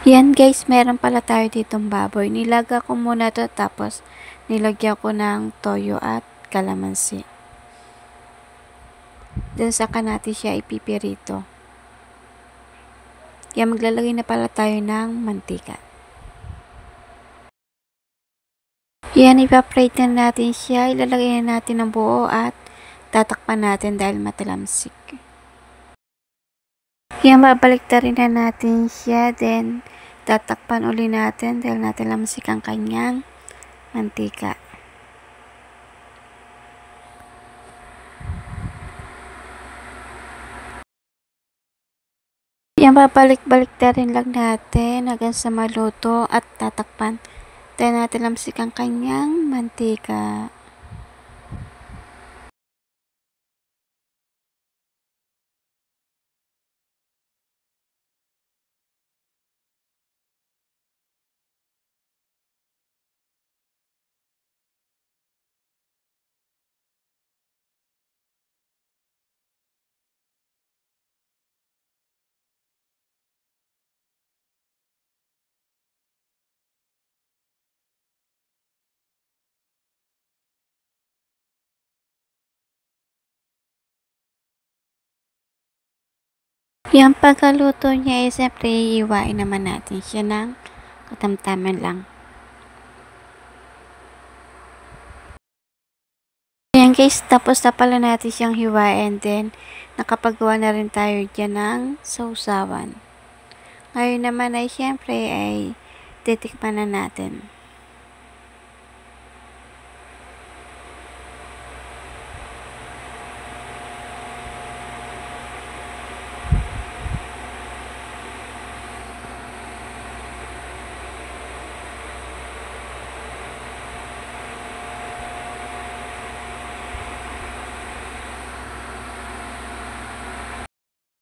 Yan guys, meron pala tayo ditong baboy. Nilaga ko muna to tapos nilagyan ko ng toyo at kalamansi. Then saka natin siya ipipirito. Yan, maglalagay na pala tayo ng mantika. Yan, ipaprate na natin siya. Ilalagay na natin ng buo at tatakpan natin dahil matalamsik. Yan, babalik rin na natin siya. Then, tatakpan uli natin dahil natalamsik ang kanyang mantika. Yan, babalik-balik rin lang natin hanggang sa maluto at tatakpan dahil natalamsik ang kanyang mantika. Yung pagkaluto niya ay siyempre iiwain naman natin siya ng katamtaman lang. Ayan guys, tapos na pala natin siyang hiwain. Then, nakapagawa na rin tayo dyan ng sausawan. Ngayon naman ay siyempre ay titikman na natin.